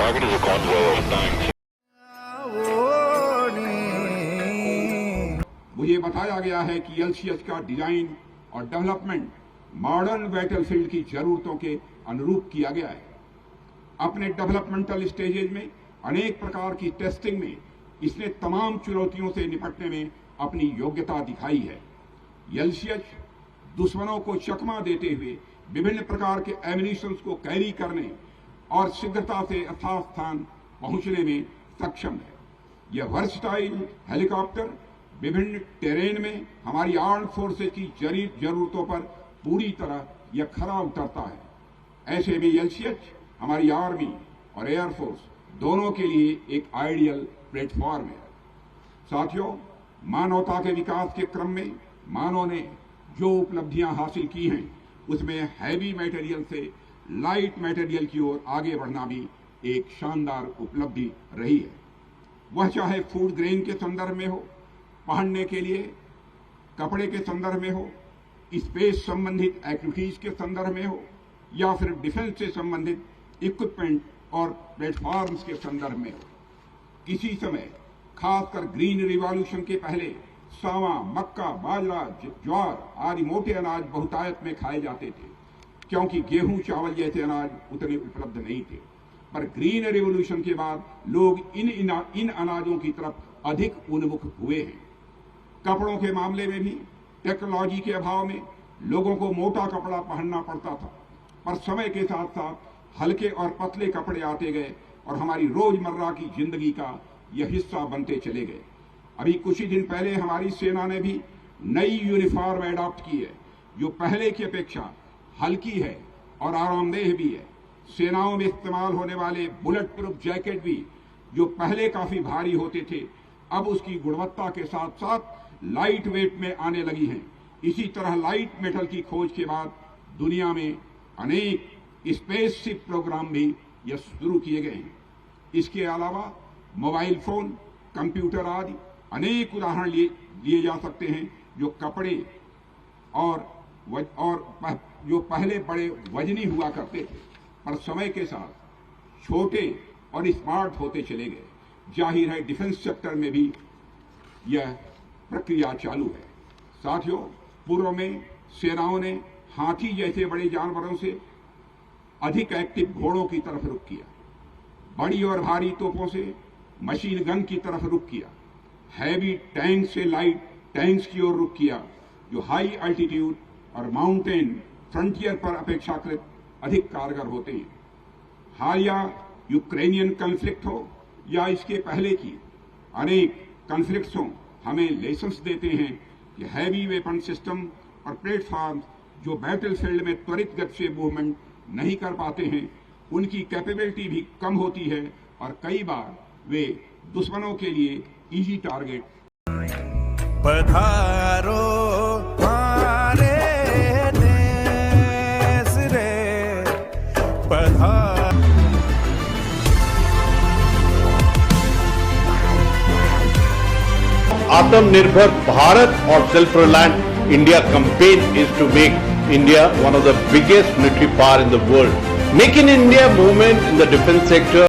target is a convoy of tanks. मुझे बताया गया है कि एलसीएच का डिजाइन और डेवलपमेंट मॉडर्न बैटलफील्ड की जरूरतों के अनुरूप किया गया है। अपने डेवलपमेंटल स्टेजेज में अनेक प्रकार की टेस्टिंग में इसने तमाम चुनौतियों से निपटने में अपनी योग्यता दिखाई है। एलसीएच दुश्मनों को चकमा देते हुए विभिन्न प्रकार के एमिनिशंस को कैरी करने और शीघ्रता से यथास्थान पहुंचने में सक्षम है। यह वर्सटाइल हेलीकॉप्टर विभिन्न टेरेन में हमारी आर्म्ड फोर्सेज की जरूरतों पर पूरी तरह यह खरा उतरता है। ऐसे में एलसीएच हमारी आर्मी और एयरफोर्स दोनों के लिए एक आइडियल प्लेटफॉर्म है। साथियों, मानवता के विकास के क्रम में मानव ने जो उपलब्धियां हासिल की हैं उसमें हैवी मटेरियल से लाइट मटेरियल की ओर आगे बढ़ना भी एक शानदार उपलब्धि रही है। वह चाहे फूड ग्रेन के संदर्भ में हो, पहनने के लिए कपड़े के संदर्भ में हो, स्पेस संबंधित एक्टिविटीज के संदर्भ में हो, या फिर डिफेंस से संबंधित इक्विपमेंट और प्लेटफॉर्म्स के संदर्भ में हो। किसी समय खासकर ग्रीन रिवॉल्यूशन के पहले सावा, मक्का, बाजरा, ज्वार आदि मोटे अनाज बहुतायत में खाए जाते थे, क्योंकि गेहूं चावल जैसे अनाज उतने उपलब्ध नहीं थे। पर ग्रीन रिवॉल्यूशन के बाद लोग इन अनाजों की तरफ अधिक उन्मुख हुए हैं। कपड़ों के मामले में भी टेक्नोलॉजी के अभाव में लोगों को मोटा कपड़ा पहनना पड़ता था, पर समय के साथ साथ हल्के और पतले कपड़े आते गए और हमारी रोजमर्रा की जिंदगी का यह हिस्सा बनते चले गए। अभी कुछ ही दिन पहले हमारी सेना ने भी नई यूनिफॉर्म अडॉप्ट की है, जो पहले की अपेक्षा हल्की है और आरामदेह भी है। सेनाओं में इस्तेमाल होने वाले बुलेट प्रूफ जैकेट भी, जो पहले काफी भारी होते थे, अब उसकी गुणवत्ता के साथ साथ लाइट वेट में आने लगी हैं। इसी तरह लाइट मेटल की खोज के बाद दुनिया में अनेक स्पेसशिप प्रोग्राम भी यह शुरू किए गए हैं। इसके अलावा मोबाइल फोन, कंप्यूटर आदि अनेक उदाहरण लिए जा सकते हैं, जो कपड़े और जो पहले बड़े वजनी हुआ करते थे, पर समय के साथ छोटे और स्मार्ट होते चले गए। जाहिर है डिफेंस सेक्टर में भी यह प्रक्रिया चालू है। साथियों, पूर्व में सेनाओं ने हाथी जैसे बड़े जानवरों से अधिक एक्टिव घोड़ों की तरफ रुख किया, बड़ी और भारी तोपों से मशीन गन की तरफ रुख किया, हैवी टैंक से लाइट टैंक्स की ओर रुख किया, जो हाई अल्टीट्यूड और माउंटेन फ्रंटियर पर अपेक्षाकृत अधिक कारगर होते हैं। हालिया यूक्रेनियन कॉन्फ्लिक्ट हो या इसके पहले की अनेक कॉन्फ्लिक्ट्स हों, हमें लेसन्स देते हैं कि हैवी वेपन सिस्टम और प्लेटफॉर्म जो बैटलफील्ड में त्वरित गति से मूवमेंट नहीं कर पाते हैं, उनकी कैपेबिलिटी भी कम होती है और कई बार वे दुश्मनों के लिए इजी टारगेट। पधारो हमारे देश रे, आत्मनिर्भर भारत और self reliant India campaign is to make India one of the biggest military power in the world. Make in India movement in the defense sector